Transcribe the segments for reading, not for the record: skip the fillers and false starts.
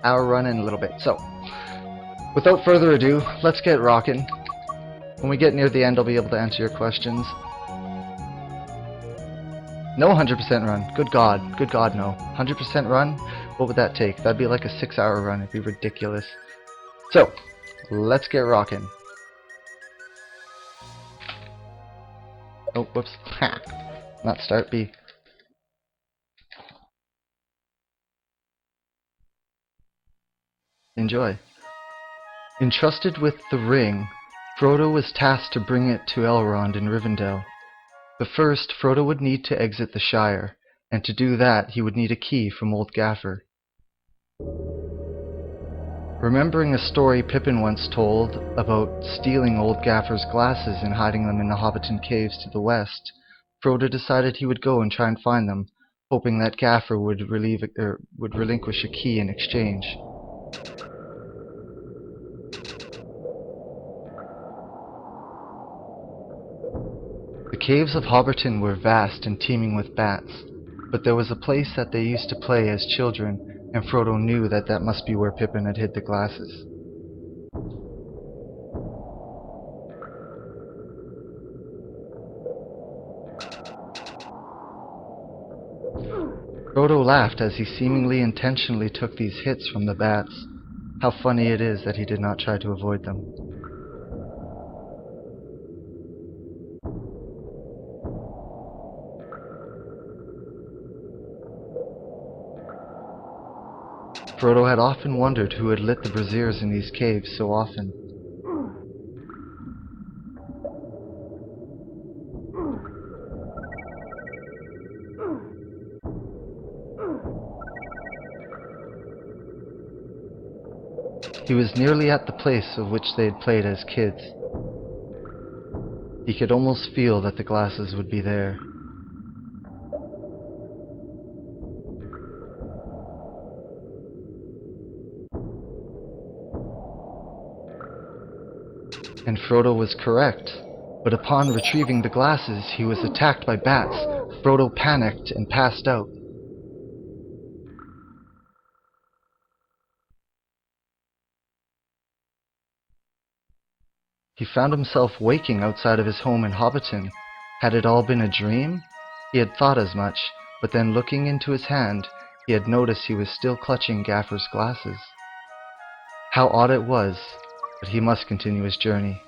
6-hour run in a little bit. So, without further ado, let's get rocking. When we get near the end, I'll be able to answer your questions. No 100% run. Good God, no. 100% run? What would that take? That'd be like a 6-hour run. It'd be ridiculous. So, let's get rocking. Oh, whoops. Ha! Not start B. Enjoy. Entrusted with the ring, Frodo was tasked to bring it to Elrond in Rivendell. But first, Frodo would need to exit the Shire, and to do that he would need a key from Old Gaffer. Remembering a story Pippin once told about stealing Old Gaffer's glasses and hiding them in the Hobbiton caves to the west, Frodo decided he would go and try and find them, hoping that Gaffer would relinquish a key in exchange. The caves of Hobbiton were vast and teeming with bats, but there was a place that they used to play as children, and Frodo knew that that must be where Pippin had hid the glasses. Frodo laughed as he seemingly intentionally took these hits from the bats. How funny it is that he did not try to avoid them. Frodo had often wondered who had lit the braziers in these caves so often. He was nearly at the place of which they had played as kids. He could almost feel that the glasses would be there. And Frodo was correct, but upon retrieving the glasses, he was attacked by bats. Frodo panicked and passed out. He found himself waking outside of his home in Hobbiton. Had it all been a dream? He had thought as much, but then looking into his hand, he had noticed he was still clutching Gaffer's glasses. How odd it was, but he must continue his journey.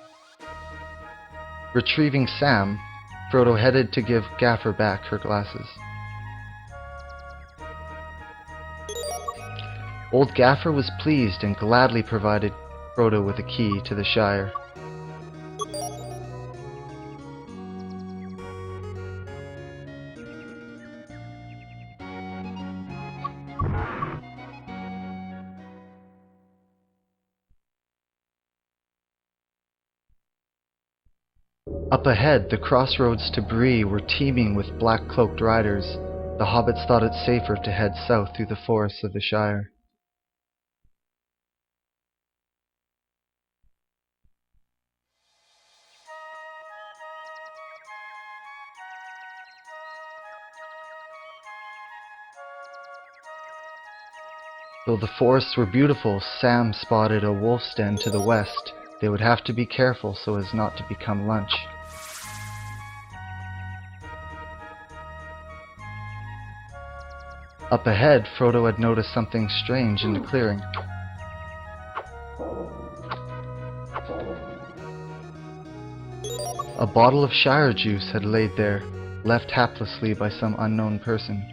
Retrieving Sam, Frodo headed to give Gaffer back her glasses. Old Gaffer was pleased and gladly provided Frodo with a key to the Shire. Up ahead, the crossroads to Bree were teeming with black-cloaked riders. The hobbits thought it safer to head south through the forests of the Shire. Though the forests were beautiful, Sam spotted a wolf's den to the west. They would have to be careful so as not to become lunch. Up ahead, Frodo had noticed something strange in the clearing. A bottle of Shire juice had laid there, left haplessly by some unknown person.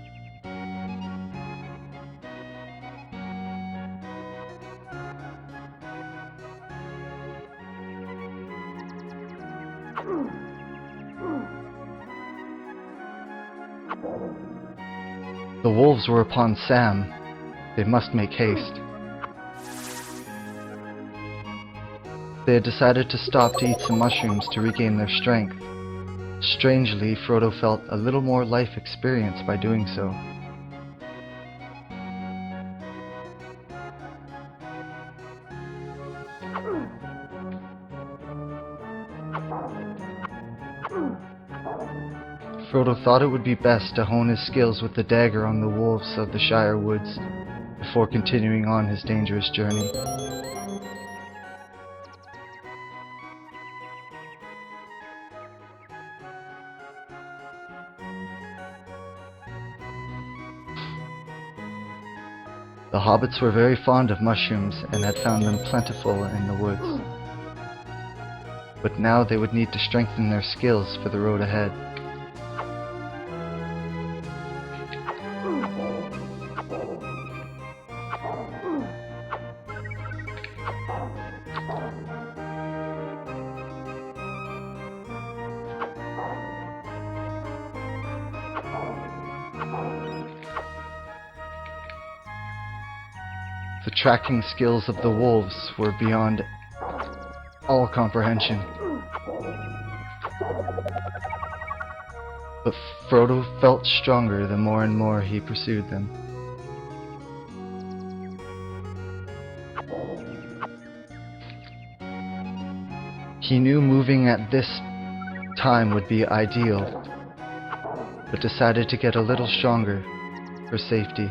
The wolves were upon Sam. They must make haste. They had decided to stop to eat some mushrooms to regain their strength. Strangely, Frodo felt a little more life experience by doing so. Frodo thought it would be best to hone his skills with the dagger on the wolves of the Shire woods. If before continuing on his dangerous journey. The hobbits were very fond of mushrooms and had found them plentiful in the woods. But now they would need to strengthen their skills for the road ahead. The tracking skills of the wolves were beyond all comprehension. But Frodo felt stronger the more and more he pursued them. He knew moving at this time would be ideal, but decided to get a little stronger for safety.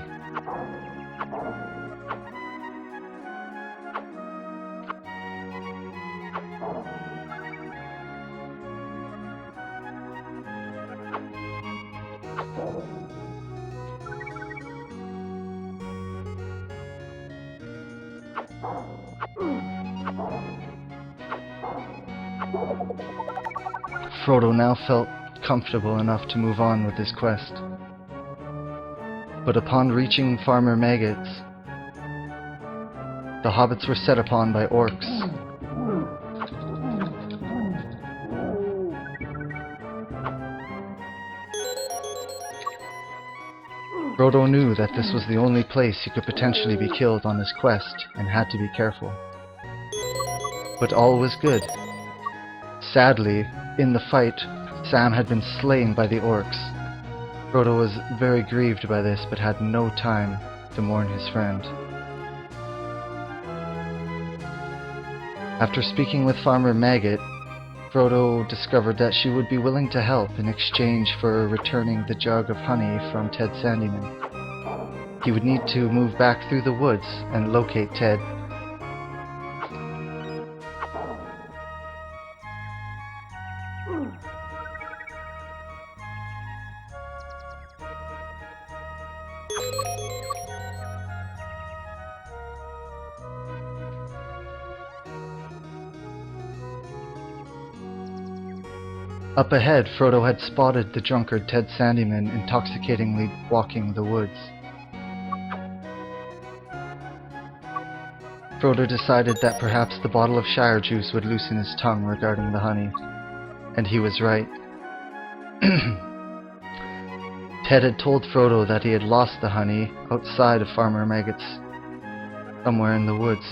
Frodo now felt comfortable enough to move on with his quest. But upon reaching Farmer Maggot's, the hobbits were set upon by orcs. Frodo knew that this was the only place he could potentially be killed on his quest and had to be careful. But all was good. Sadly, in the fight, Sam had been slain by the orcs. Frodo was very grieved by this, but had no time to mourn his friend. After speaking with Farmer Maggot, Frodo discovered that she would be willing to help in exchange for returning the jug of honey from Ted Sandyman. He would need to move back through the woods and locate Ted. Up ahead, Frodo had spotted the drunkard Ted Sandyman intoxicatingly walking the woods. Frodo decided that perhaps the bottle of Shire juice would loosen his tongue regarding the honey. And he was right. Ted had told Frodo that he had lost the honey outside of Farmer Maggot's, somewhere in the woods.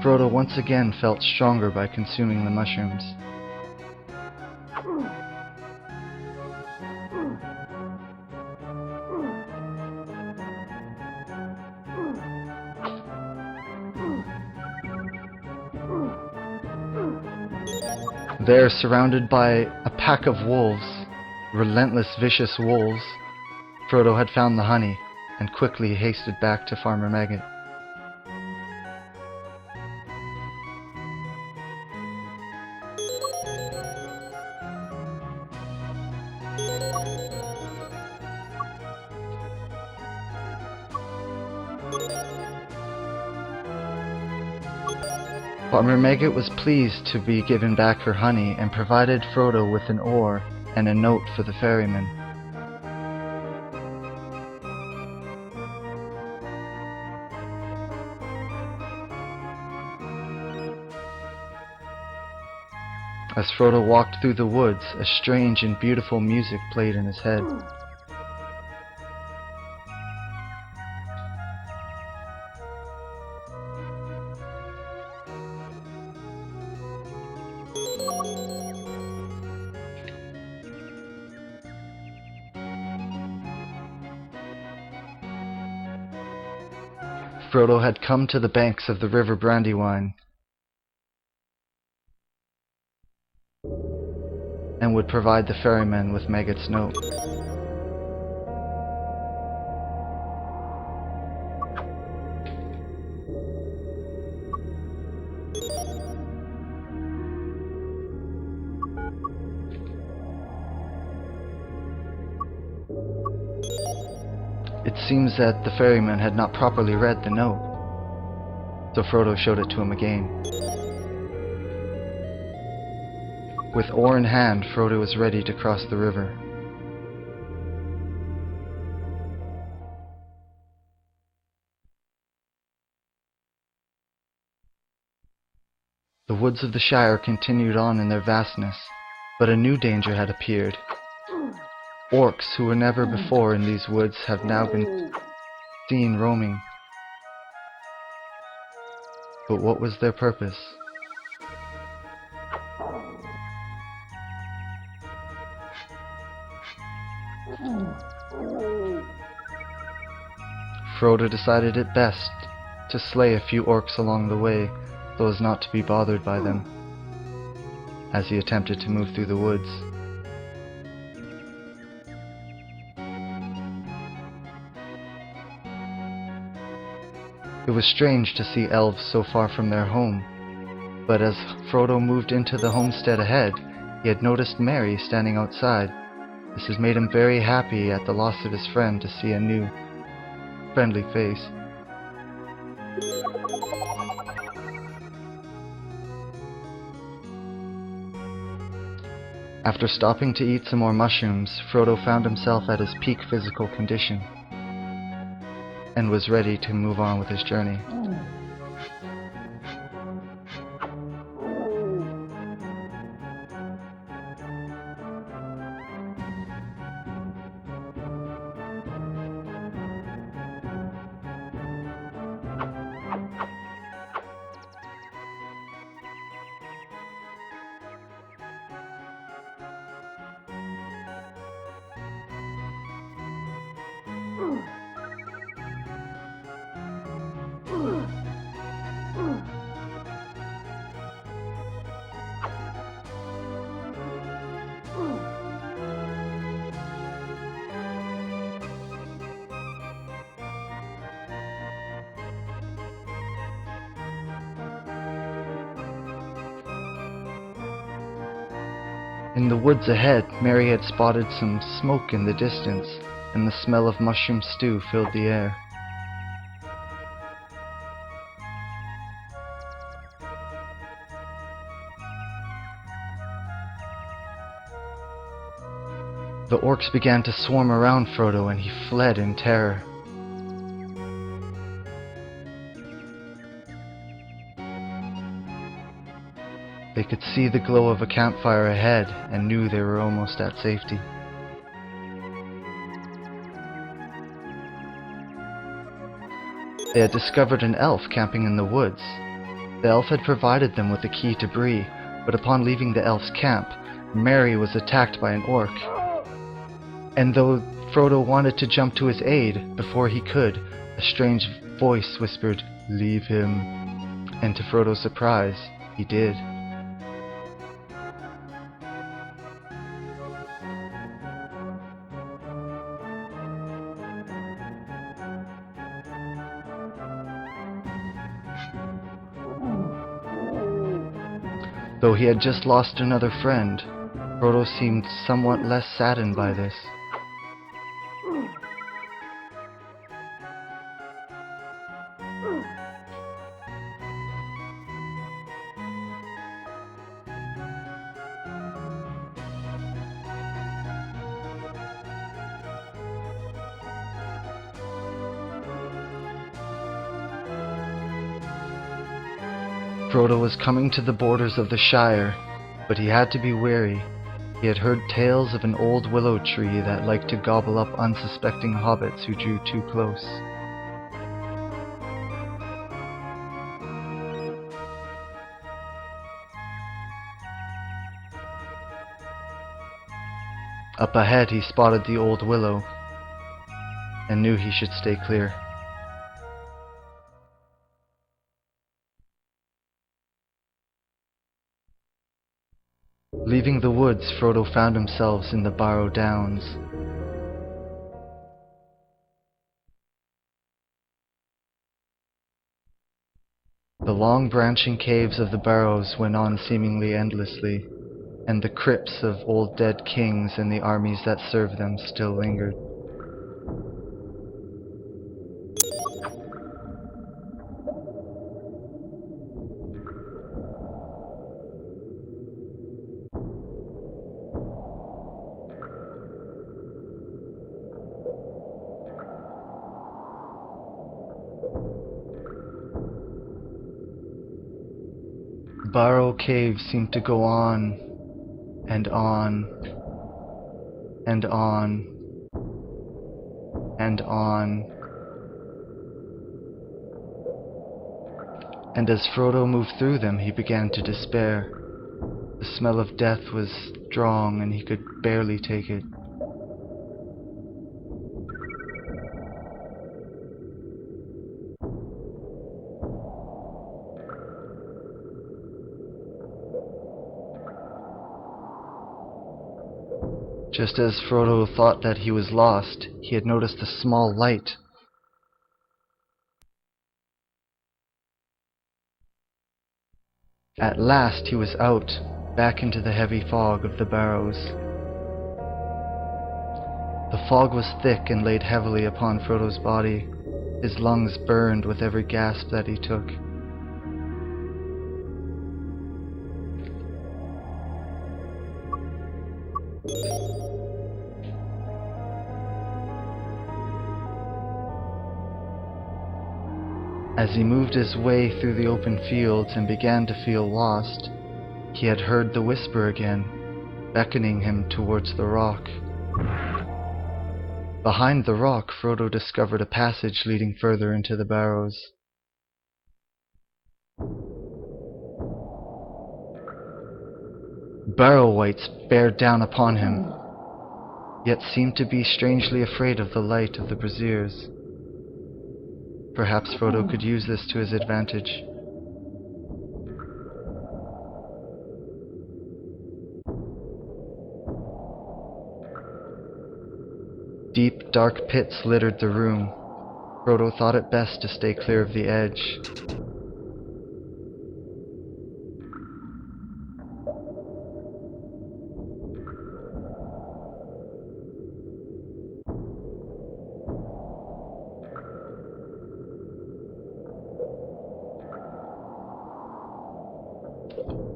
Frodo once again felt stronger by consuming the mushrooms. There, surrounded by a pack of wolves, relentless, vicious wolves, Frodo had found the honey and quickly hasted back to Farmer Maggot. Farmer Maggot was pleased to be given back her honey and provided Frodo with an oar and a note for the ferryman. As Frodo walked through the woods, a strange and beautiful music played in his head. Frodo had come to the banks of the river Brandywine and would would provide the ferryman with Maggot's note. It seems that the ferryman had not properly read the note, so Frodo showed it to him again. With oar in hand, Frodo was ready to cross the river. The woods of the Shire continued on in their vastness, but a new danger had appeared. Orcs who were never before in these woods have now been seen roaming. But what was their purpose? Frodo decided it best to slay a few orcs along the way so as not to be bothered by them, as he attempted to move through the woods. It was strange to see elves so far from their home, but as Frodo moved into the homestead ahead, he had noticed Merry standing outside. This has made him very happy at the loss of his friend to see a new, friendly face. After stopping to eat some more mushrooms, Frodo found himself at his peak physical condition and was ready to move on with his journey. In the woods ahead, Merry had spotted some smoke in the distance, and the smell of mushroom stew filled the air. The orcs began to swarm around Frodo, and he fled in terror. They could see the glow of a campfire ahead and knew they were almost at safety. They had discovered an elf camping in the woods. The elf had provided them with a key to Bree, but upon leaving the elf's camp, Merry was attacked by an orc. And though Frodo wanted to jump to his aid, before he could, a strange voice whispered, "Leave him." And to Frodo's surprise, he did. Though he had just lost another friend, Frodo seemed somewhat less saddened by this. Frodo was coming to the borders of the Shire, but he had to be wary. He had heard tales of an old willow tree that liked to gobble up unsuspecting hobbits who drew too close. Up ahead he spotted the old willow and knew he should stay clear. Leaving the woods, Frodo found himself in the Barrow-Downs. The long branching caves of the Barrows went on seemingly endlessly, and the crypts of old dead kings and the armies that served them still lingered. Barrow Cave seemed to go on and on and on and on. And as Frodo moved through them, he began to despair. The smell of death was strong and he could barely take it. Just as Frodo thought that he was lost, he had noticed a small light. At last he was out, back into the heavy fog of the Barrows. The fog was thick and laid heavily upon Frodo's body. His lungs burned with every gasp that he took. As he moved his way through the open fields and began to feel lost, he had heard the whisper again, beckoning him towards the rock. Behind the rock, Frodo discovered a passage leading further into the Barrows. Barrow-wights bared down upon him, yet seemed to be strangely afraid of the light of the braziers. Perhaps Frodo could use this to his advantage. Deep, dark pits littered the room. Frodo thought it best to stay clear of the edge.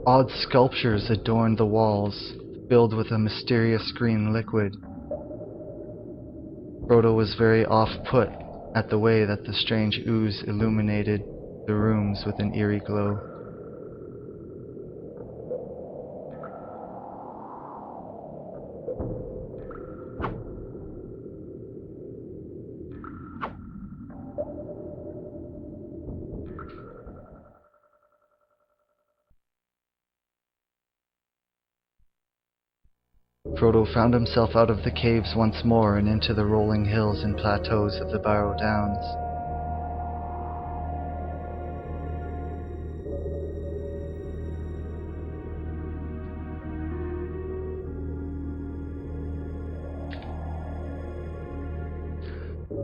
Odd sculptures adorned the walls, filled with a mysterious green liquid. Frodo was very off-put at the way that the strange ooze illuminated the rooms with an eerie glow. Frodo found himself out of the caves once more and into the rolling hills and plateaus of the Barrow-Downs.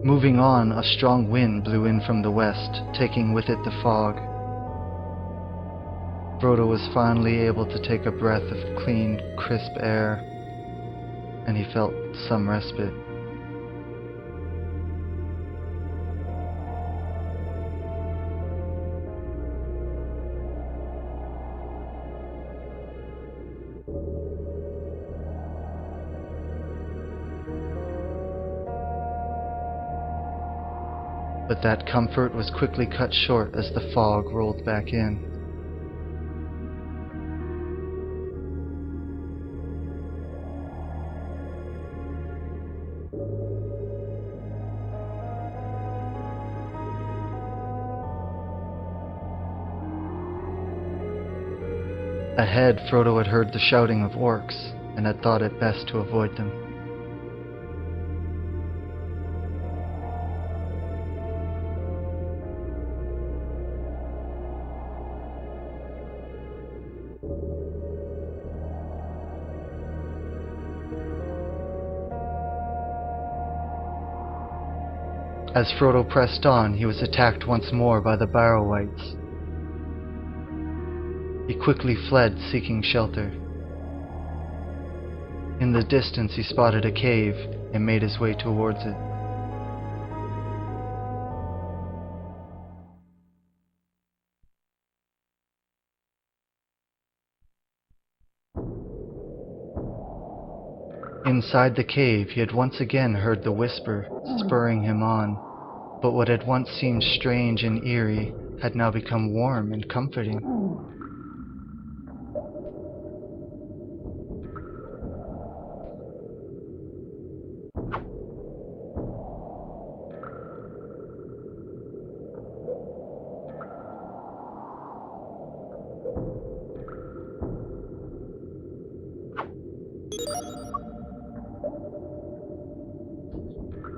Moving on, a strong wind blew in from the west, taking with it the fog. Frodo was finally able to take a breath of clean, crisp air, and he felt some respite. But that comfort was quickly cut short as the fog rolled back in. Ahead, Frodo had heard the shouting of orcs, and had thought it best to avoid them. As Frodo pressed on, he was attacked once more by the Barrow-wights. He quickly fled, seeking shelter. In the distance, he spotted a cave and made his way towards it. Inside the cave, he had once again heard the whisper, spurring him on, but what had once seemed strange and eerie had now become warm and comforting.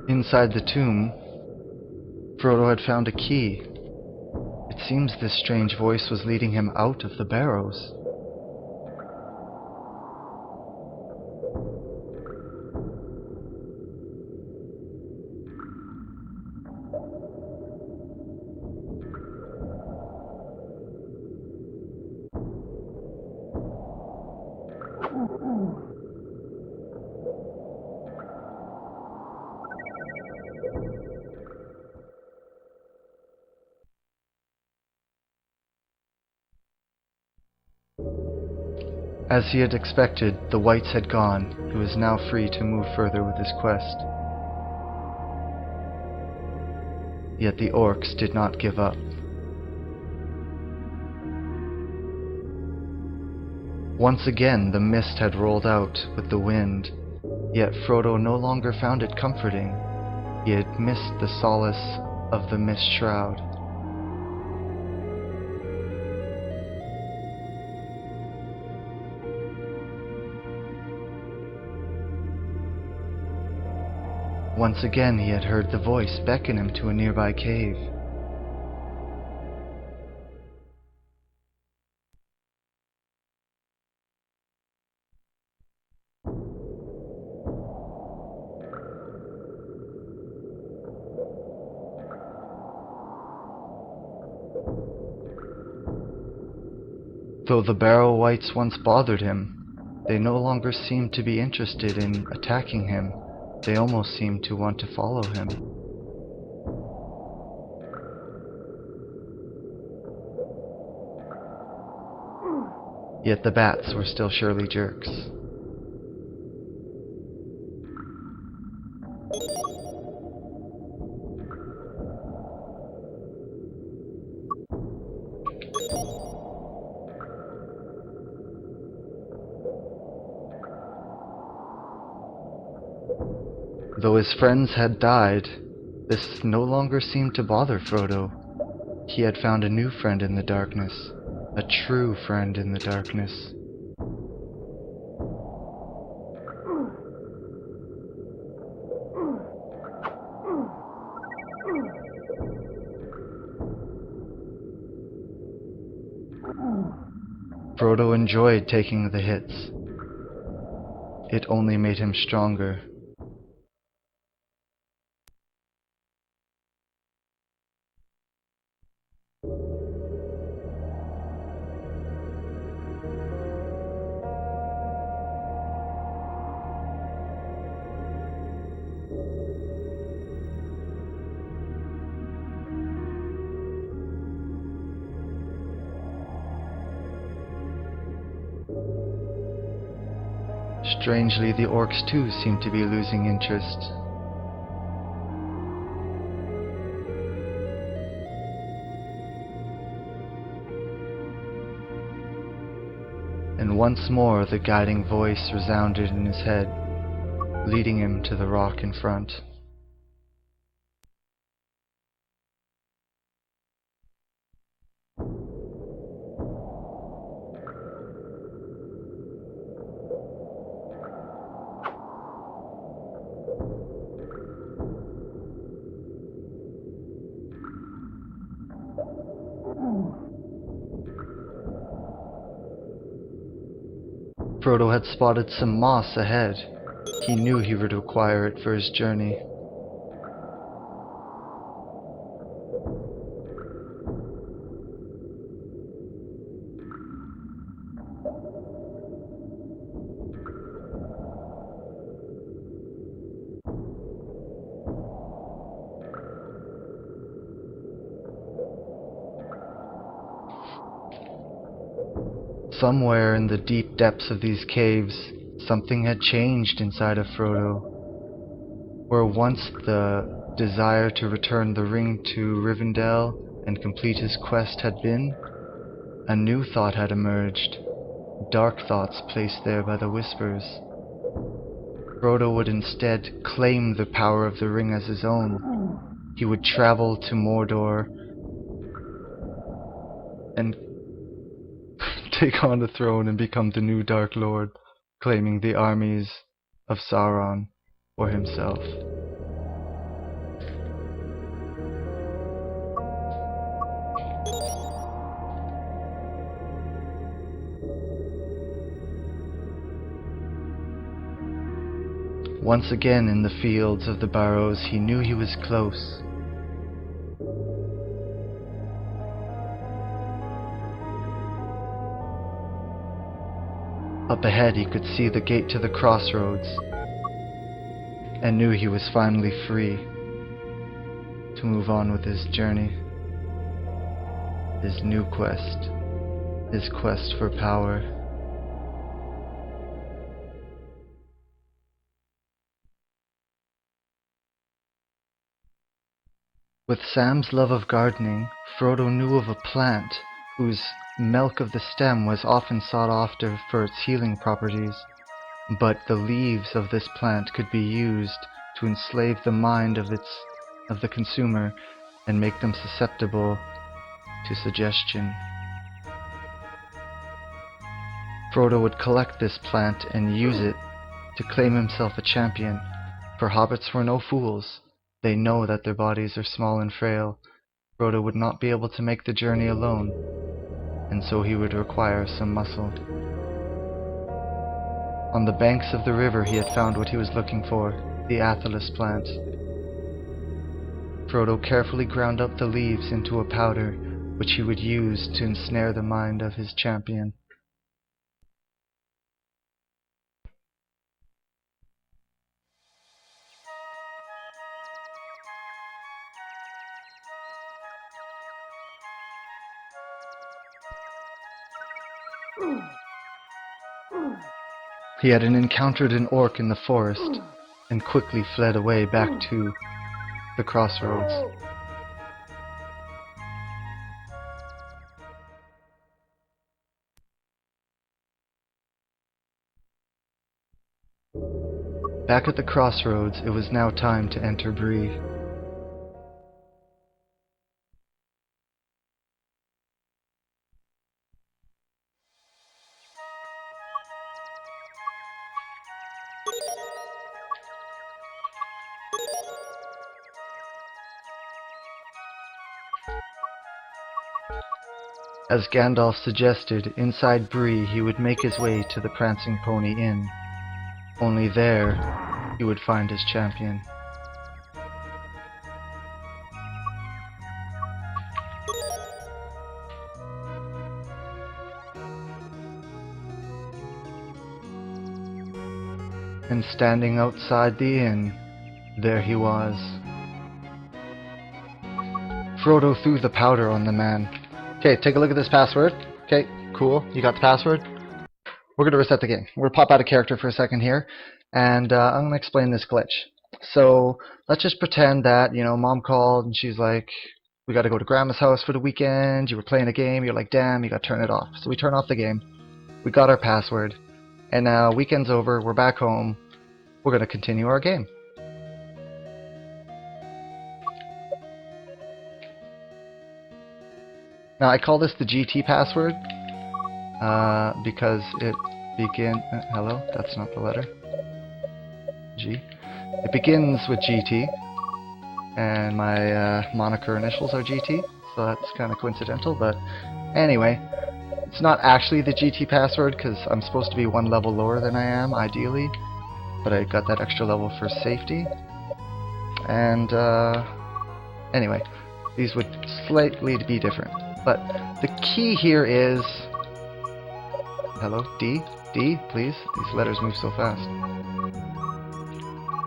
Inside the tomb, Frodo had found a key. It seems this strange voice was leading him out of the barrows. As he had expected, the wights had gone. He was now free to move further with his quest. Yet the orcs did not give up. Once again the mist had rolled out with the wind, yet Frodo no longer found it comforting. He had missed the solace of the mist shroud. Once again he had heard the voice beckon him to a nearby cave. Though the Barrow-wights once bothered him, they no longer seemed to be interested in attacking him. They almost seemed to want to follow him. Yet the bats were still surely jerks. Though his friends had died, this no longer seemed to bother Frodo. He had found a new friend in the darkness, a true friend in the darkness. Frodo enjoyed taking the hits. It only made him stronger. Strangely, the orcs too seemed to be losing interest. And once more the guiding voice resounded in his head, leading him to the rock in front. Frodo had spotted some moss ahead. He knew he would require it for his journey. Somewhere in the deep depths of these caves, something had changed inside of Frodo. Where once the desire to return the ring to Rivendell and complete his quest had been, a new thought had emerged, dark thoughts placed there by the Whispers. Frodo would instead claim the power of the ring as his own. He would travel to Mordor and take on the throne and become the new Dark Lord, claiming the armies of Sauron for himself. Once again in the fields of the Barrows, he knew he was close. Up ahead he could see the gate to the crossroads, and knew he was finally free to move on with his journey, his new quest, his quest for power. With Sam's love of gardening, Frodo knew of a plant whose milk of the stem was often sought after for its healing properties, but the leaves of this plant could be used to enslave the mind of the consumer and make them susceptible to suggestion. Frodo would collect this plant and use it to claim himself a champion, for hobbits were no fools. They know that their bodies are small and frail. Frodo would not be able to make the journey alone, and so he would require some muscle. On the banks of the river he had found what he was looking for, the athelas plant. Frodo carefully ground up the leaves into a powder, which he would use to ensnare the mind of his champion. He had encountered an orc in the forest, and quickly fled away back to the crossroads. Back at the crossroads, it was now time to enter Bree. As Gandalf suggested, inside Bree he would make his way to the Prancing Pony Inn. Only there he would find his champion. And standing outside the inn, there he was. Frodo threw the powder on the man. Okay, take a look at this password. Okay, cool. You got the password? We're going to reset the game. We're going to pop out of character for a second here, and I'm going to explain this glitch. So, let's just pretend that, Mom called and she's like, we got to go to Grandma's house for the weekend. You were playing a game. You're like, damn, you got to turn it off. So we turn off the game. We got our password. And now, weekend's over. We're back home. We're going to continue our game. Now, I call this the GT password because it begins... hello? That's not the letter. G. It begins with GT, and my moniker initials are GT, so that's kind of coincidental, but anyway, it's not actually the GT password because I'm supposed to be one level lower than I am, ideally, but I got that extra level for safety. And anyway, these would slightly be different. But the key here is... hello? D? D, please? These letters move so fast.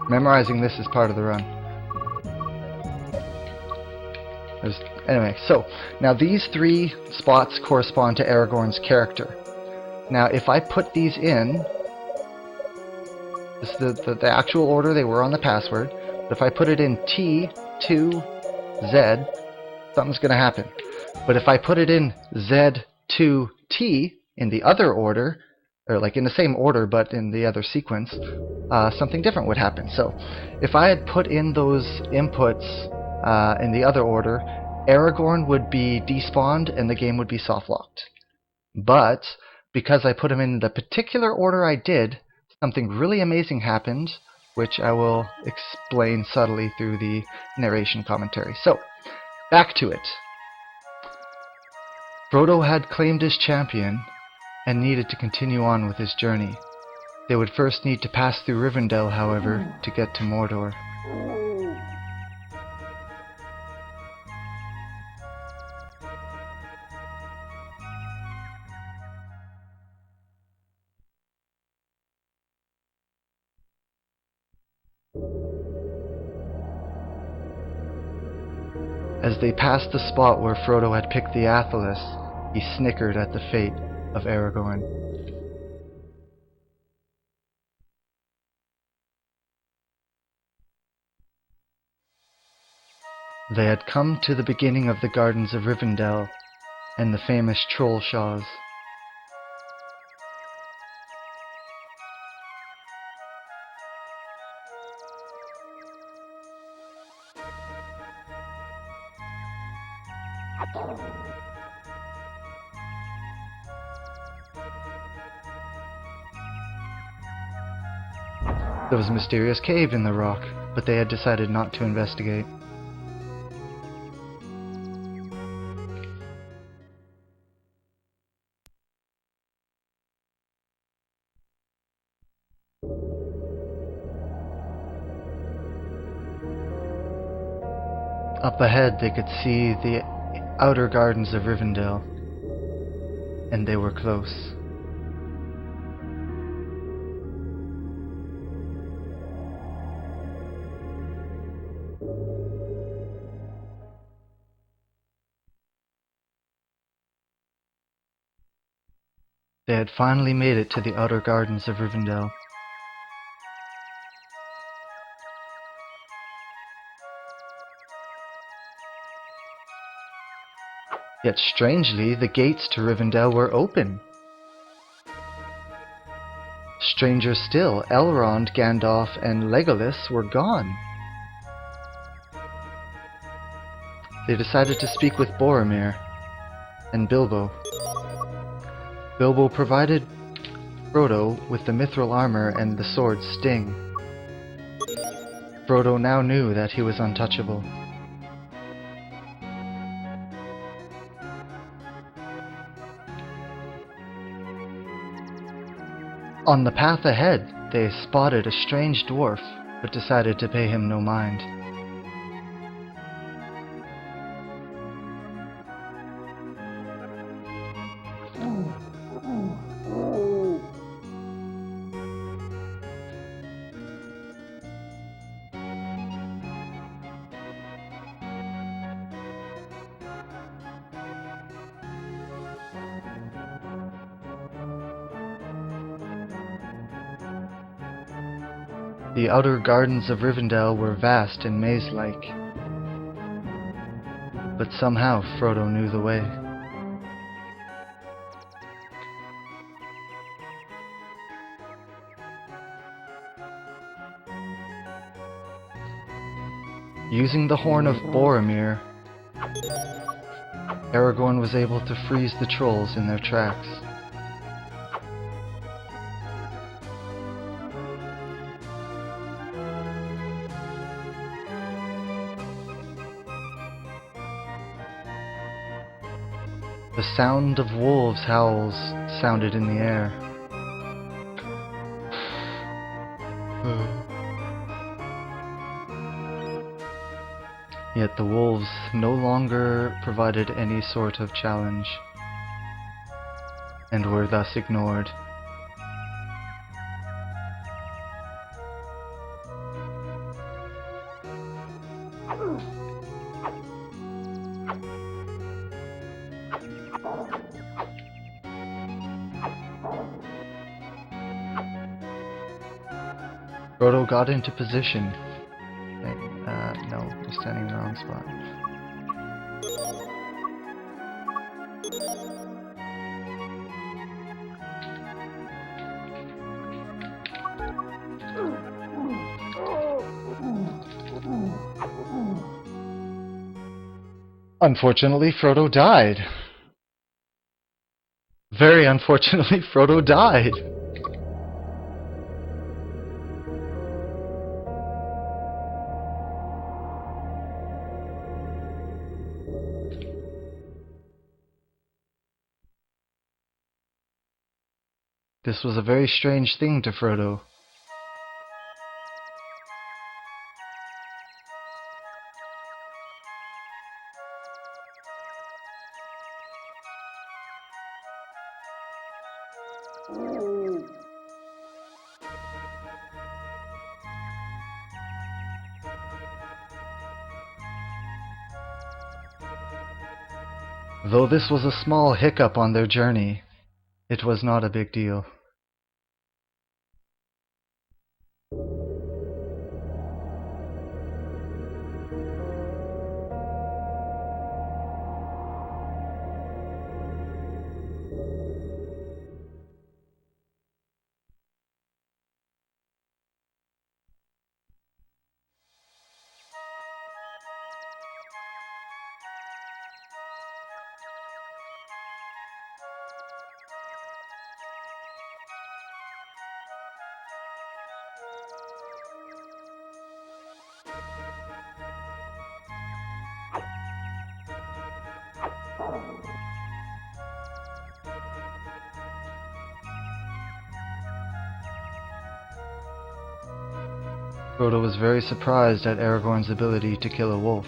Memorizing this is part of the run. Anyway, so, now these three spots correspond to Aragorn's character. Now, if I put these in, this is the actual order they were on the password, but if I put it in T, 2, Z, something's going to happen. But if I put it in Z, 2, T in the other order, or like in the same order but in the other sequence, something different would happen. So if I had put in those inputs in the other order, Aragorn would be despawned and the game would be soft-locked. But because I put them in the particular order I did, something really amazing happened, which I will explain subtly through the narration commentary. So, back to it. Frodo had claimed his champion and needed to continue on with his journey. They would first need to pass through Rivendell, however, to get to Mordor. As they passed the spot where Frodo had picked the Athelas, he snickered at the fate of Aragorn. They had come to the beginning of the gardens of Rivendell and the famous Troll Shaws. There was a mysterious cave in the rock, but they had decided not to investigate. Up ahead they could see the outer gardens of Rivendell, and they were close. They had finally made it to the outer gardens of Rivendell. Yet strangely, the gates to Rivendell were open. Stranger still, Elrond, Gandalf, and Legolas were gone. They decided to speak with Boromir and Bilbo. Bilbo provided Frodo with the mithril armor and the sword Sting. Frodo now knew that he was untouchable. On the path ahead, they spotted a strange dwarf, but decided to pay him no mind. The outer gardens of Rivendell were vast and maze-like, but somehow Frodo knew the way. Using the horn of Boromir, Aragorn was able to freeze the trolls in their tracks. The sound of wolves' howls sounded in the air. Yet the wolves no longer provided any sort of challenge, and were thus ignored. Frodo got into position. No, we're standing in the wrong spot. Unfortunately, Frodo died. Very unfortunately, Frodo died. This was a very strange thing to Frodo. Though this was a small hiccup on their journey, it was not a big deal. Frodo was very surprised at Aragorn's ability to kill a wolf.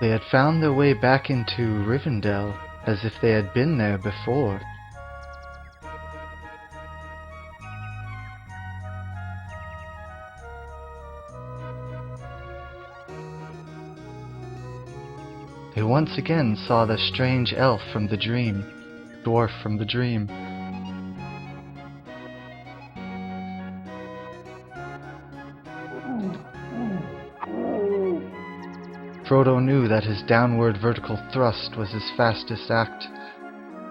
They had found their way back into Rivendell, as if they had been there before. They once again saw the strange elf from the dream, dwarf from the dream. Frodo knew that his downward vertical thrust was his fastest act,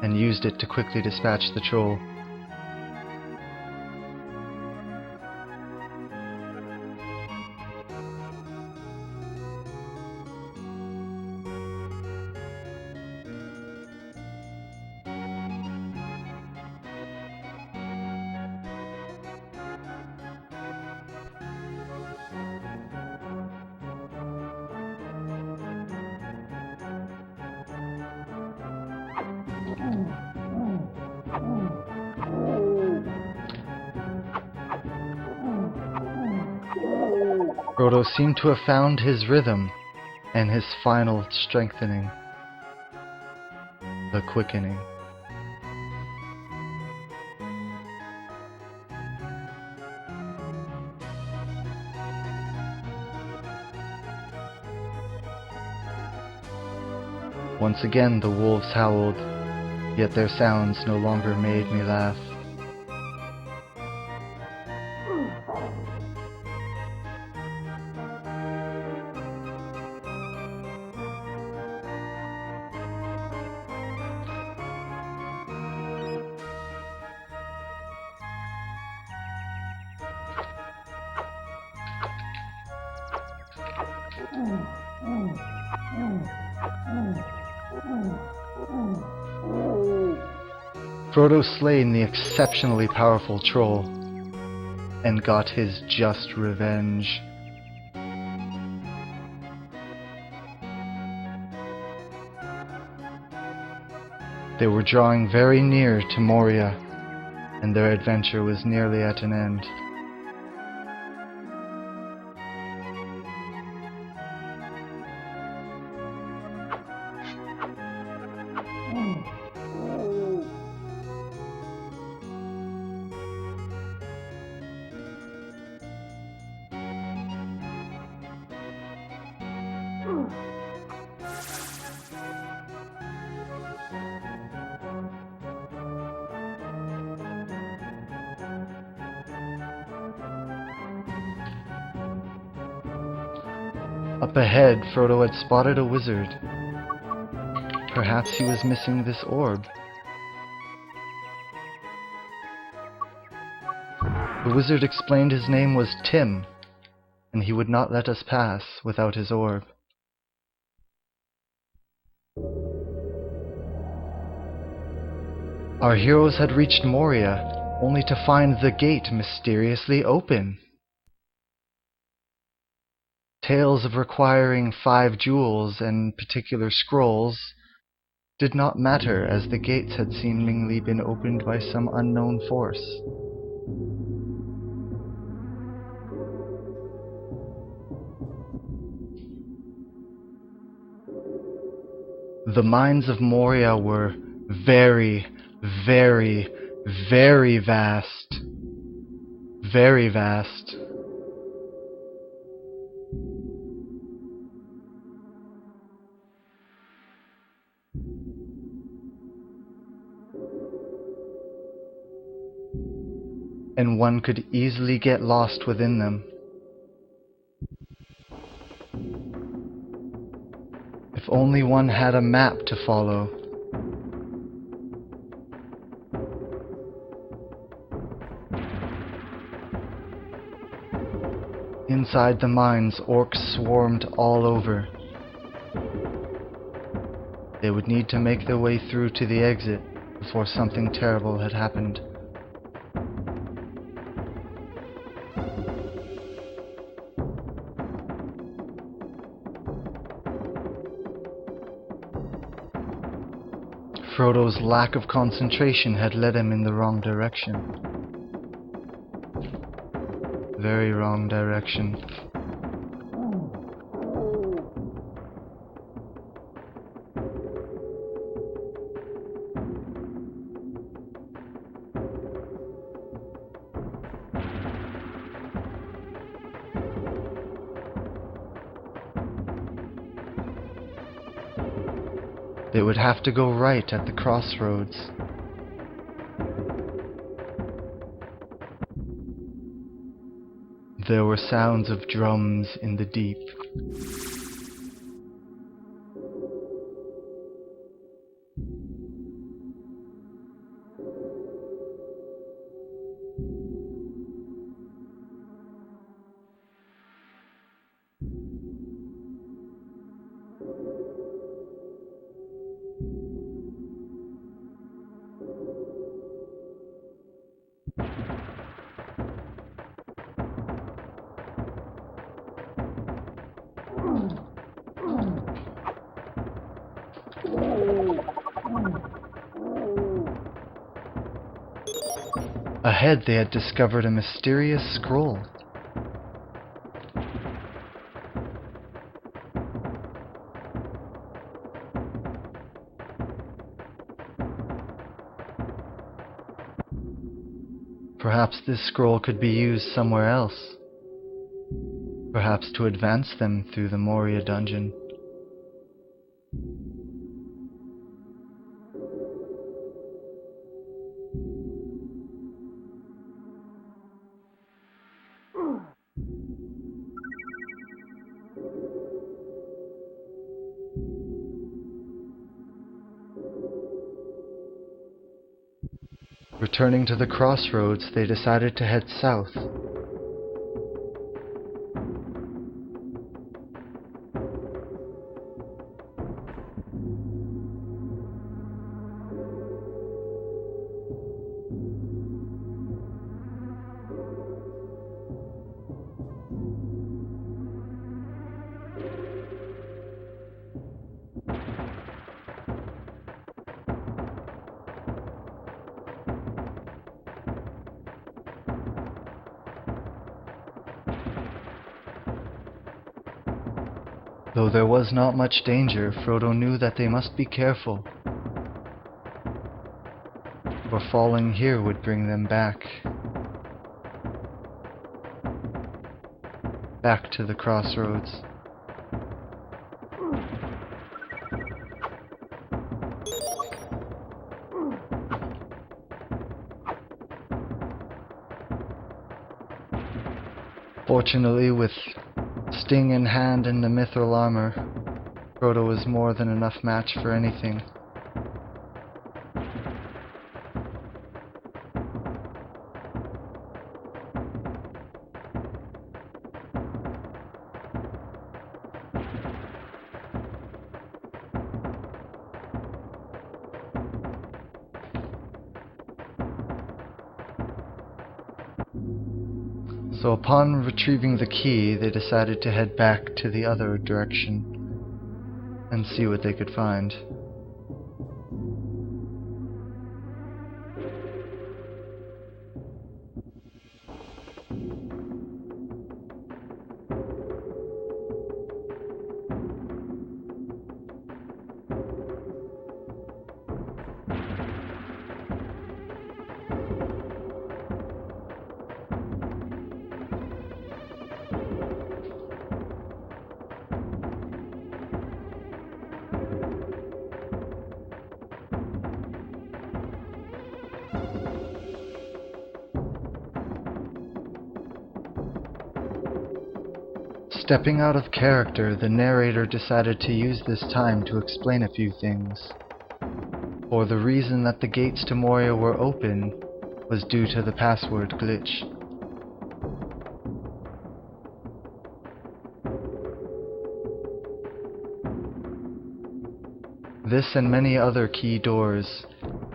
and used it to quickly dispatch the troll. Frodo seemed to have found his rhythm and his final strengthening, the quickening. Once again the wolves howled, yet their sounds no longer made me laugh. Frodo slain the exceptionally powerful troll and got his just revenge. They were drawing very near to Moria, and their adventure was nearly at an end. Up ahead, Frodo had spotted a wizard. Perhaps he was missing this orb. The wizard explained his name was Tim, and he would not let us pass without his orb. Our heroes had reached Moria, only to find the gate mysteriously open. Tales of requiring 5 jewels and particular scrolls did not matter, as the gates had seemingly been opened by some unknown force. The mines of Moria were very, very, very vast. Very vast. And one could easily get lost within them. If only one had a map to follow. Inside the mines, orcs swarmed all over. They would need to make their way through to the exit before something terrible had happened. Frodo's lack of concentration had led him in the wrong direction. Very wrong direction. They would have to go right at the crossroads. There were sounds of drums in the deep. Ahead, they had discovered a mysterious scroll. Perhaps this scroll could be used somewhere else. Perhaps to advance them through the Moria dungeon. Returning to the crossroads, they decided to head south. Though there was not much danger, Frodo knew that they must be careful, for falling here would bring them back to the crossroads. Fortunately, with Sting in hand and the mithril armor, Frodo was more than enough match for anything. So upon retrieving the key, they decided to head back to the other direction and see what they could find. Stepping out of character, the narrator decided to use this time to explain a few things. For the reason that the gates to Moria were open was due to the password glitch. This and many other key doors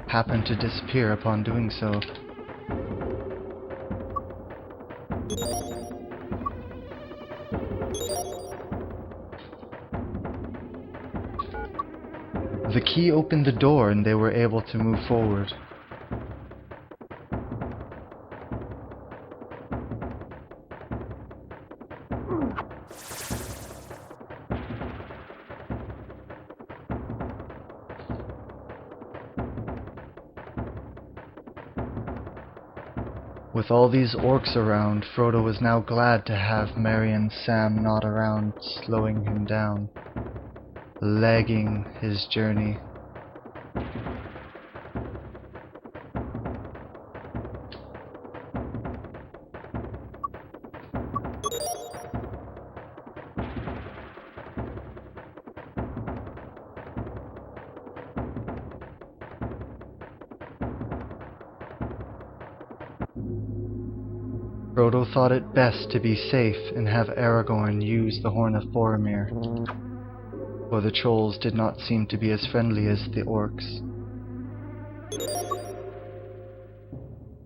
happened to disappear upon doing so. The key opened the door and they were able to move forward. With all these orcs around, Frodo was now glad to have Merry and Sam not around, slowing him down, lagging his journey. Frodo thought it best to be safe and have Aragorn use the Horn of Boromir, for the trolls did not seem to be as friendly as the orcs.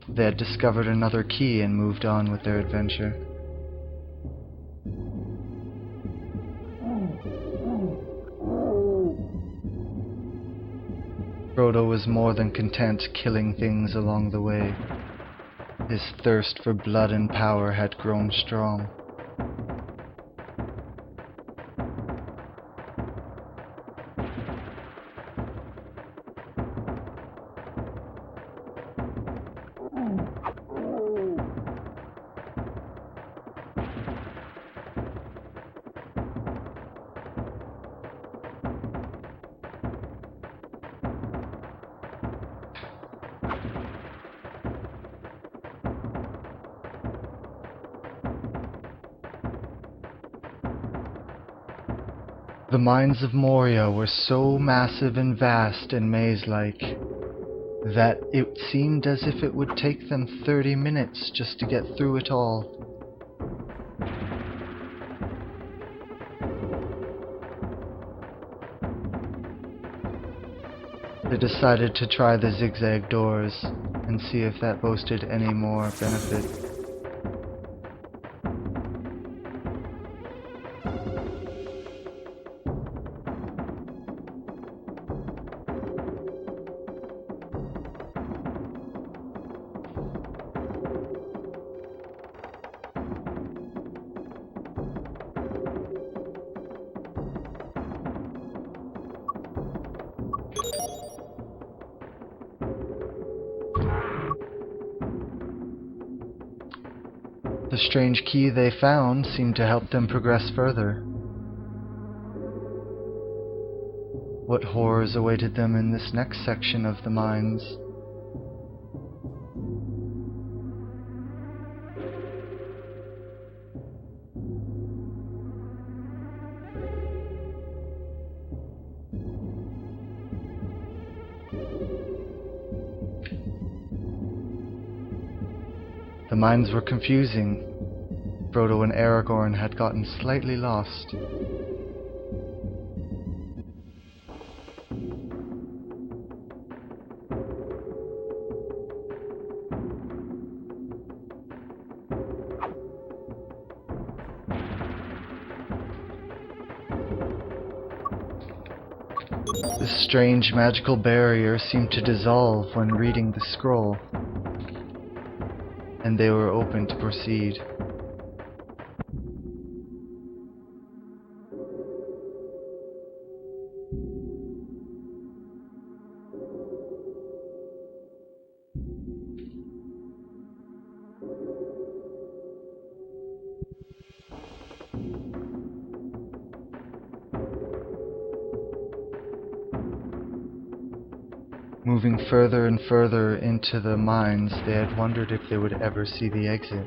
They had discovered another key and moved on with their adventure. Frodo was more than content killing things along the way. His thirst for blood and power had grown strong. The mines of Moria were so massive and vast and maze-like that it seemed as if it would take them 30 minutes just to get through it all. They decided to try the zigzag doors and see if that boasted any more benefit. The strange key they found seemed to help them progress further. What horrors awaited them in this next section of the mines? The mines were confusing. Frodo and Aragorn had gotten slightly lost. This strange magical barrier seemed to dissolve when reading the scroll, and they were open to proceed. Moving further and further into the mines, they had wondered if they would ever see the exit.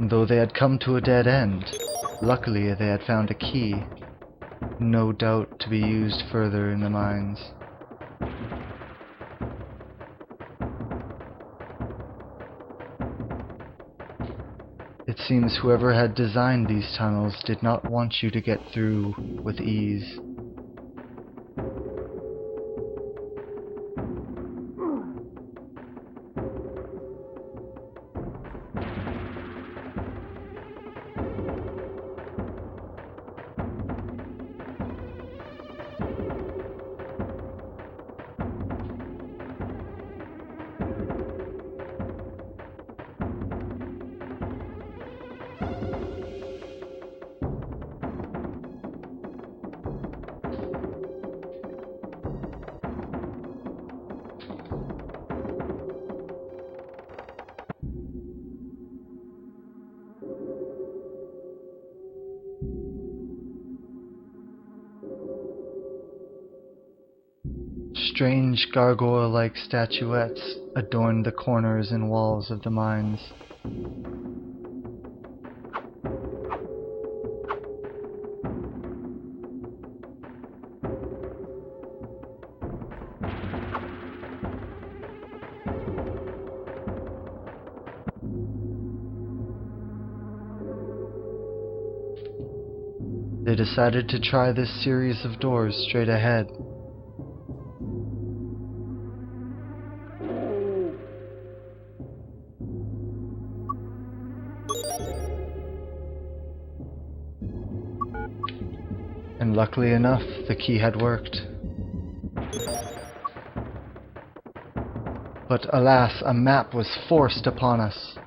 Though they had come to a dead end, luckily they had found a key, no doubt to be used further in the mines. It seems whoever had designed these tunnels did not want you to get through with ease. Strange gargoyle-like statuettes adorned the corners and walls of the mines. They decided to try this series of doors straight ahead. And luckily enough, the key had worked. But alas, a map was forced upon us.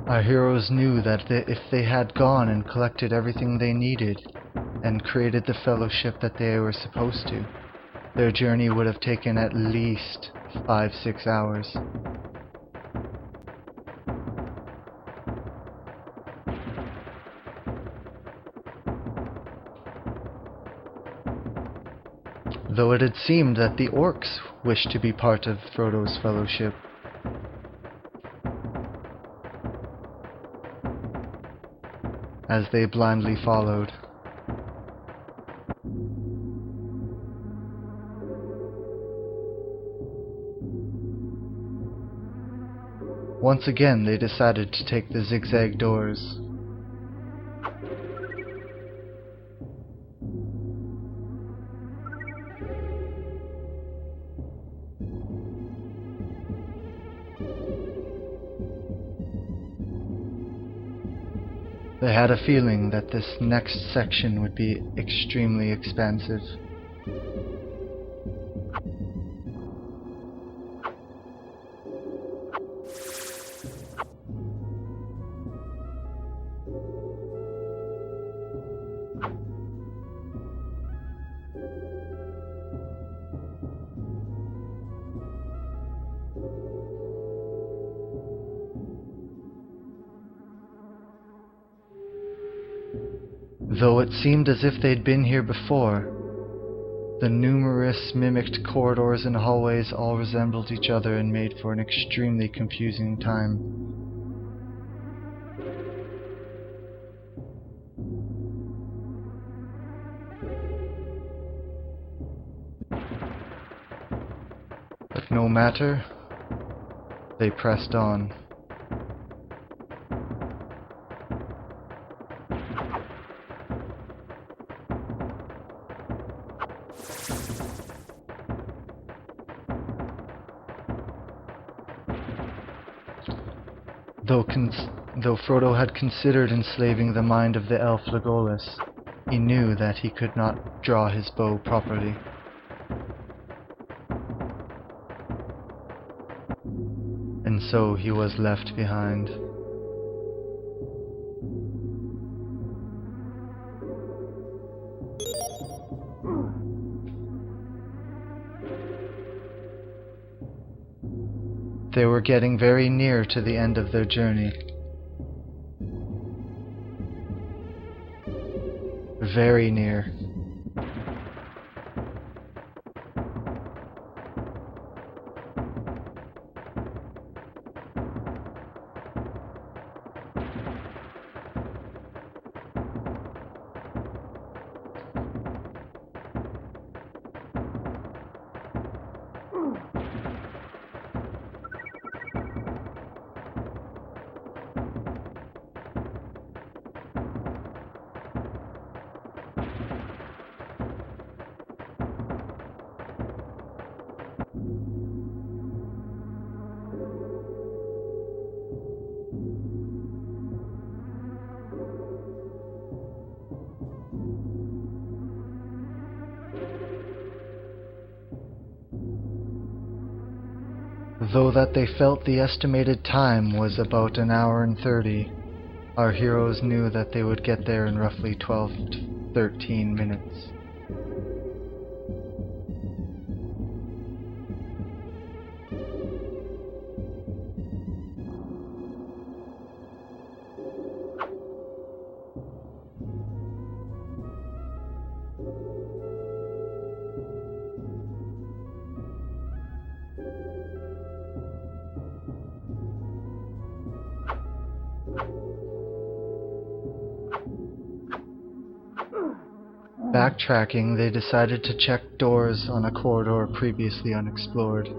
Our heroes knew that if they had gone and collected everything they needed and created the fellowship that they were supposed to, their journey would have taken at least 5-6 hours. Though it had seemed that the orcs wished to be part of Frodo's fellowship. as they blindly followed. Once again, they decided to take the zigzag doors. They had a feeling that this next section would be extremely expansive. Though it seemed as if they'd been here before, the numerous mimicked corridors and hallways all resembled each other and made for an extremely confusing time. But no matter, they pressed on. Though Frodo had considered enslaving the mind of the elf Legolas, he knew that he could not draw his bow properly. And so he was left behind. They were getting very near to the end of their journey. Very near. Though that they felt the estimated time was about 1 hour and 30, our heroes knew that they would get there in roughly 12 to 13 minutes. Backtracking, they decided to check doors on a corridor previously unexplored.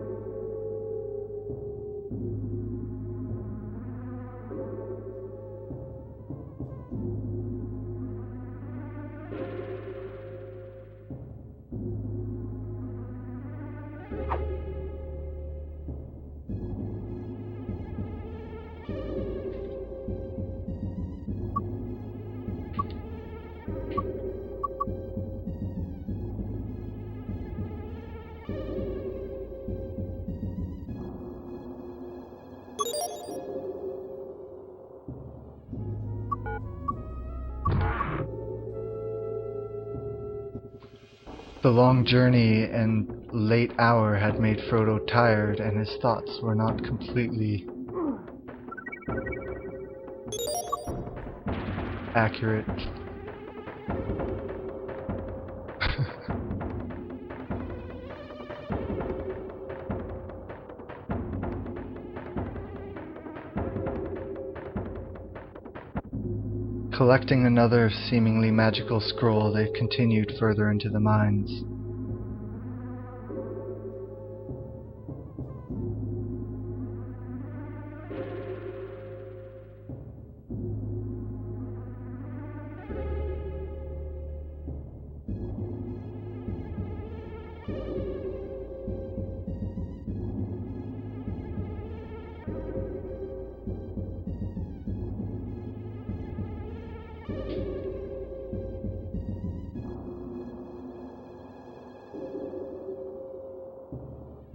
The long journey and late hour had made Frodo tired, and his thoughts were not completely accurate. Collecting another seemingly magical scroll, they continued further into the mines.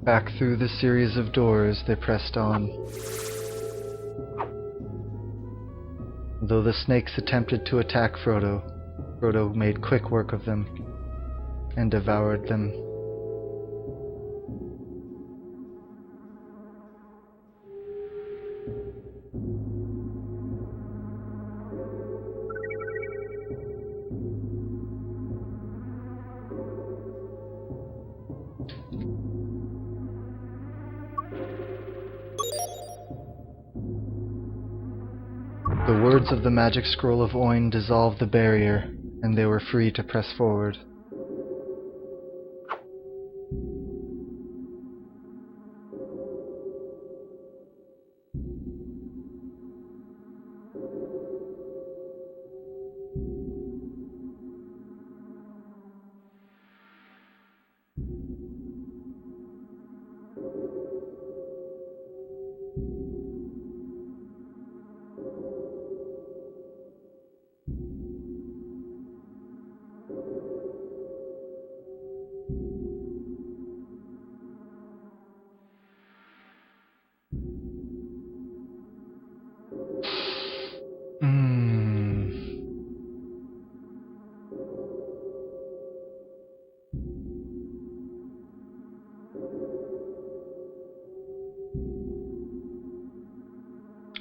Back through the series of doors, they pressed on. Though the snakes attempted to attack Frodo, Frodo made quick work of them and devoured them. The words of the magic scroll of Oin dissolved the barrier, and they were free to press forward.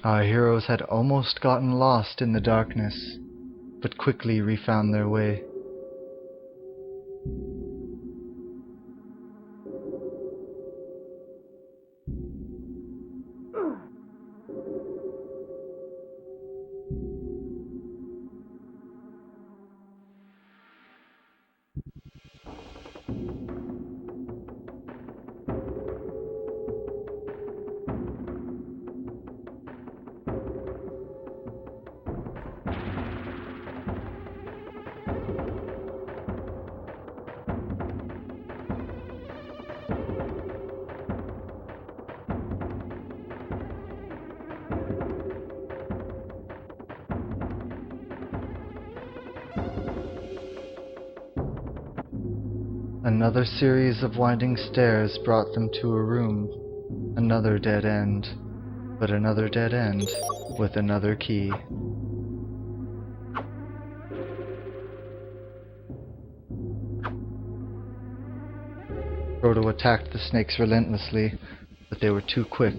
Our heroes had almost gotten lost in the darkness, but quickly refound their way. Another series of winding stairs brought them to a room, another dead end, but another dead end with another key. Frodo attacked the snakes relentlessly, but they were too quick.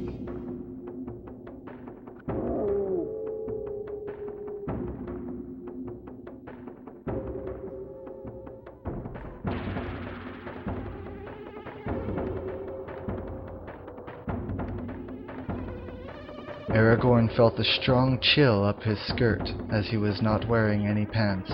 Aragorn felt a strong chill up his skirt as he was not wearing any pants.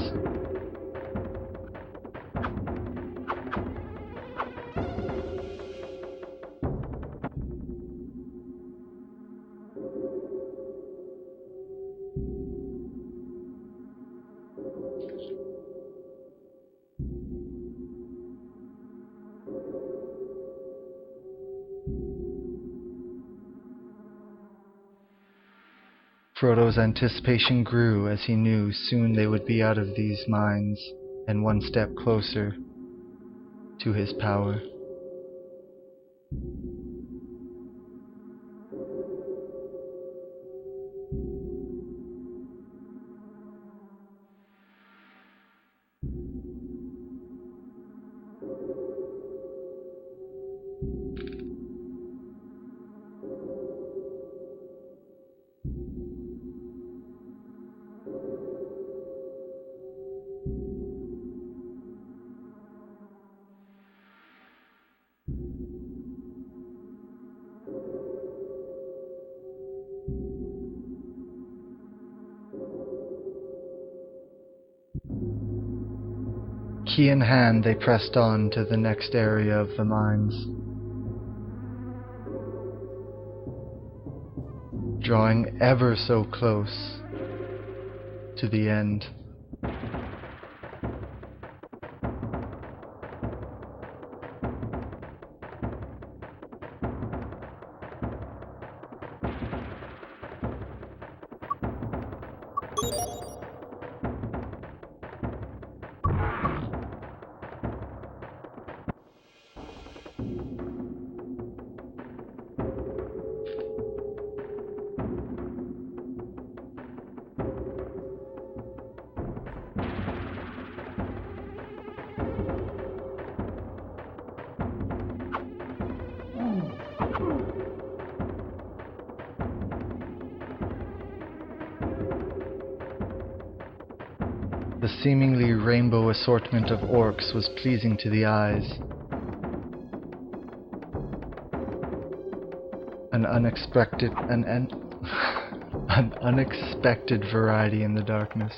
Frodo's anticipation grew as he knew soon they would be out of these mines and one step closer to his power. Key in hand, they pressed on to the next area of the mines, drawing ever so close to the end. The seemingly rainbow assortment of orcs was pleasing to the eyes. An unexpected variety in the darkness.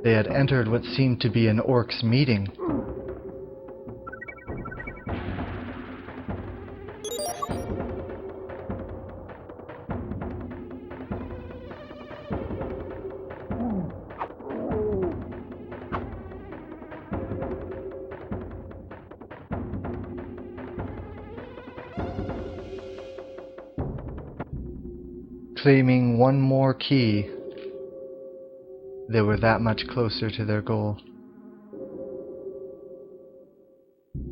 They had entered what seemed to be an orcs' meeting. Claiming one more key, they were that much closer to their goal.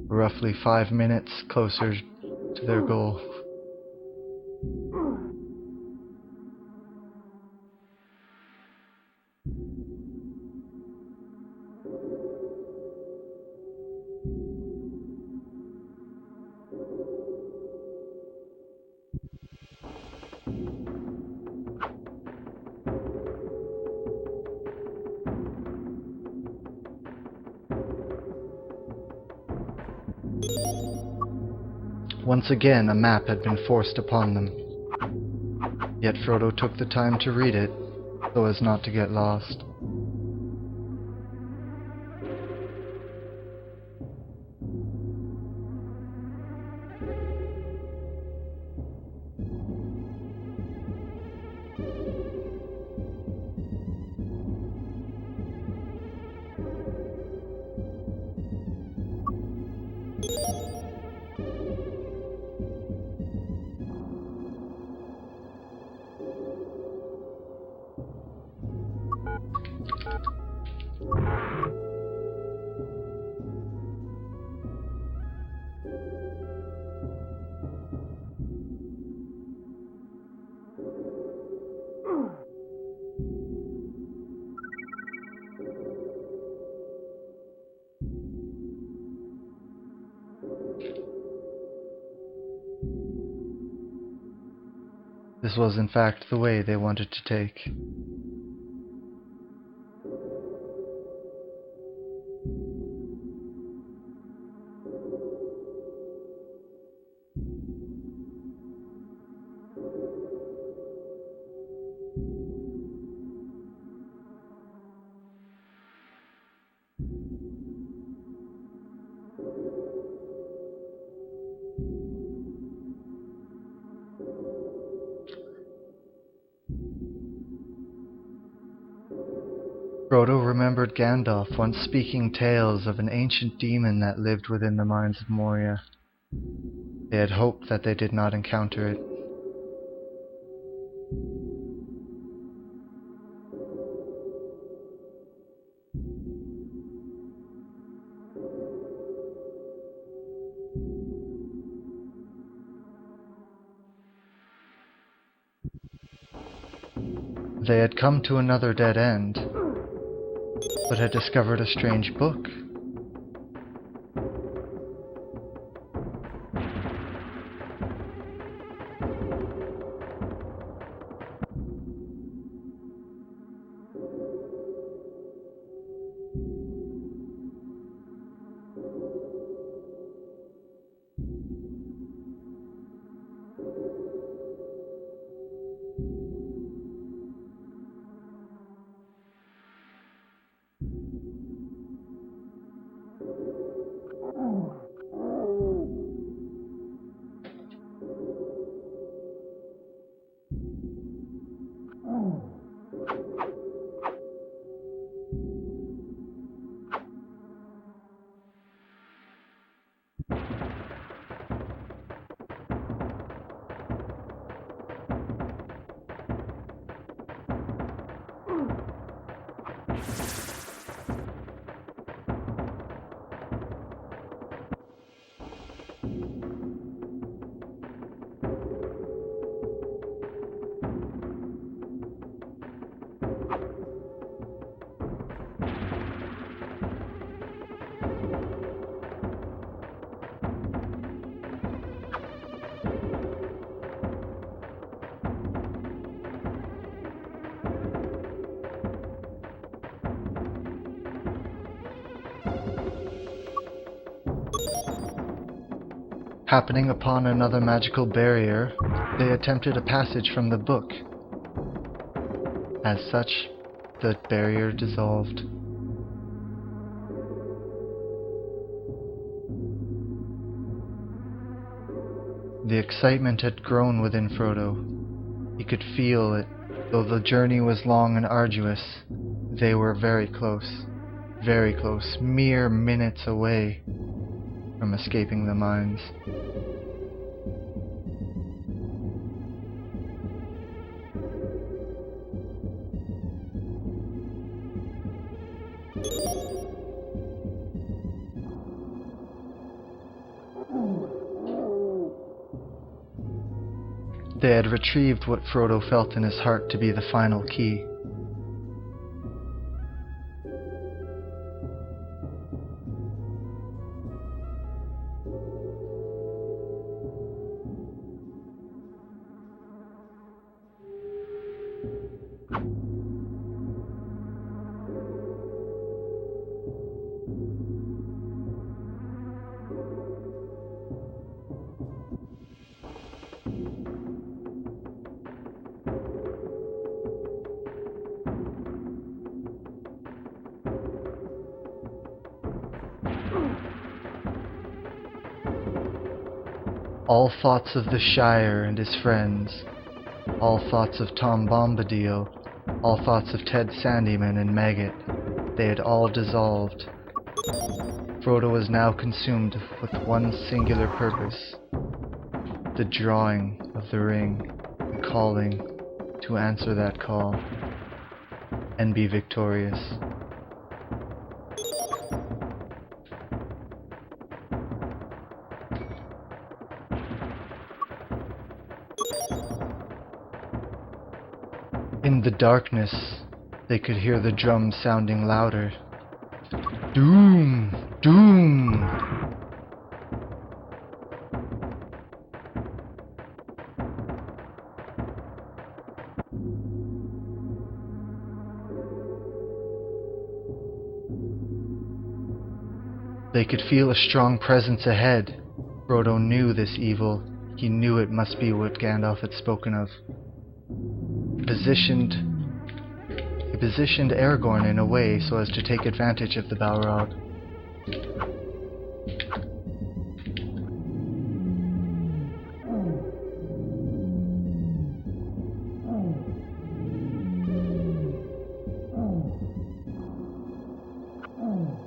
Roughly 5 minutes closer to their goal. Once again, a map had been forced upon them. Yet Frodo took the time to read it, so as not to get lost. This was in fact the way they wanted to take. Frodo remembered Gandalf once speaking tales of an ancient demon that lived within the mines of Moria. They had hoped that they did not encounter it. They had come to another dead end, but had discovered a strange book. Happening upon another magical barrier, they attempted a passage from the book. As such, the barrier dissolved. The excitement had grown within Frodo. He could feel it. Though the journey was long and arduous, they were very close, mere minutes away from escaping the mines. They had retrieved what Frodo felt in his heart to be the final key. All thoughts of the Shire and his friends, all thoughts of Tom Bombadil, all thoughts of Ted Sandyman and Maggot, they had all dissolved. Frodo was now consumed with one singular purpose, the drawing of the ring, and calling to answer that call, and be victorious. In the darkness, they could hear the drums sounding louder. Doom! Doom! They could feel a strong presence ahead. Frodo knew this evil. He knew it must be what Gandalf had spoken of. He positioned Aragorn in a way so as to take advantage of the Balrog.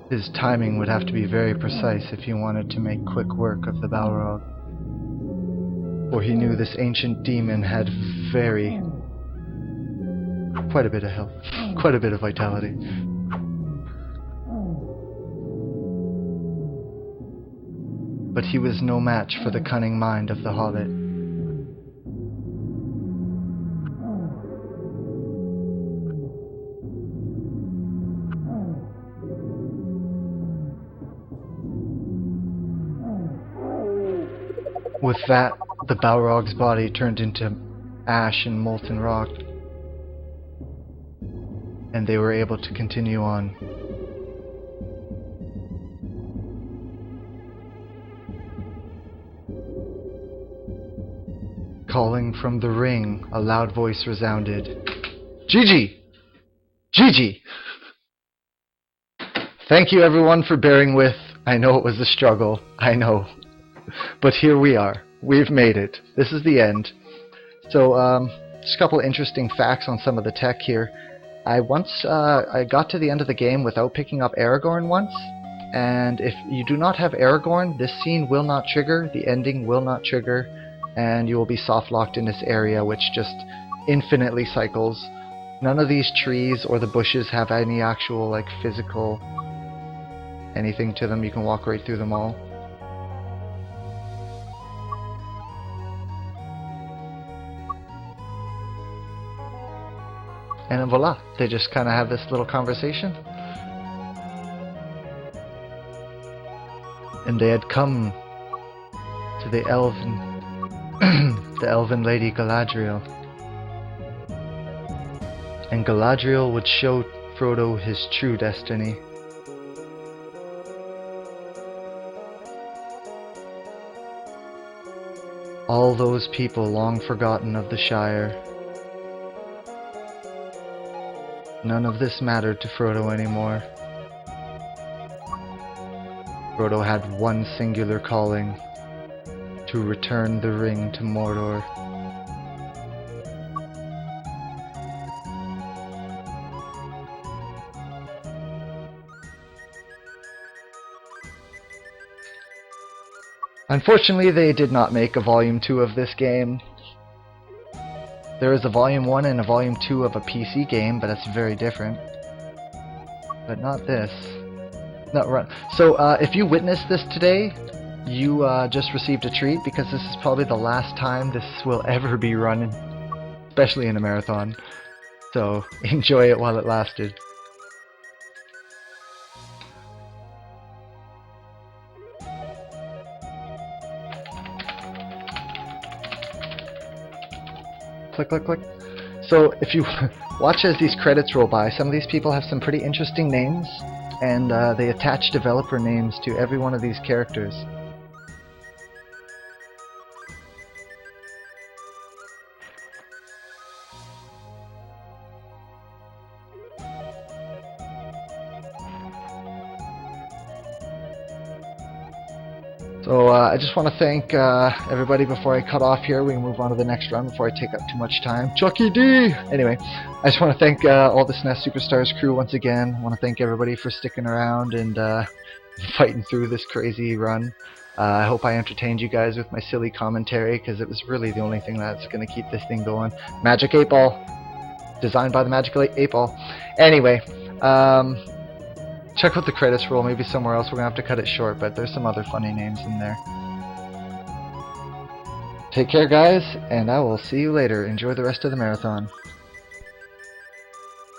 His timing would have to be very precise if he wanted to make quick work of the Balrog, for he knew this ancient demon had quite a bit of health, quite a bit of vitality. But he was no match for the cunning mind of the Hobbit. With that, the Balrog's body turned into ash and molten rock, and they were able to continue on. Calling from the ring, a loud voice resounded. Gigi! Gigi! Thank you everyone for bearing with. I know it was a struggle. I know. But here we are. We've made it. This is the end. So, just a couple interesting facts on some of the tech here. I got to the end of the game without picking up Aragorn once. And if you do not have Aragorn, this scene will not trigger. The ending will not trigger. And you will be soft locked in this area, which just infinitely cycles. None of these trees or the bushes have any actual like physical anything to them. You can walk right through them all. And voila, they just kind of have this little conversation. And they had come to the elven the elven lady Galadriel. And Galadriel would show Frodo his true destiny. All those people long forgotten of the Shire. None of this mattered to Frodo anymore. Frodo had one singular calling: to return the ring to Mordor. Unfortunately, they did not make a Volume 2 of this game. There is a Volume 1 and a Volume 2 of a PC game, but that's very different. But not this. Not run. So, if you witnessed this today, you just received a treat, because this is probably the last time this will ever be run, especially in a marathon. So, enjoy it while it lasted. Click, click, click. So if you watch as these credits roll by, some of these people have some pretty interesting names, and they attach developer names to every one of these characters. So I just want to thank everybody before I cut off here. We can move on to the next run before I take up too much time. Chucky D! Anyway, I just want to thank all the SNES Superstars crew once again. I want to thank everybody for sticking around and fighting through this crazy run. I hope I entertained you guys with my silly commentary, because it was really the only thing that's going to keep this thing going. Magic 8 Ball. Designed by the Magic 8 Ball. Anyway, check out the credits roll, maybe somewhere else. We're going to have to cut it short, but there's some other funny names in there. Take care, guys, and I will see you later. Enjoy the rest of the marathon.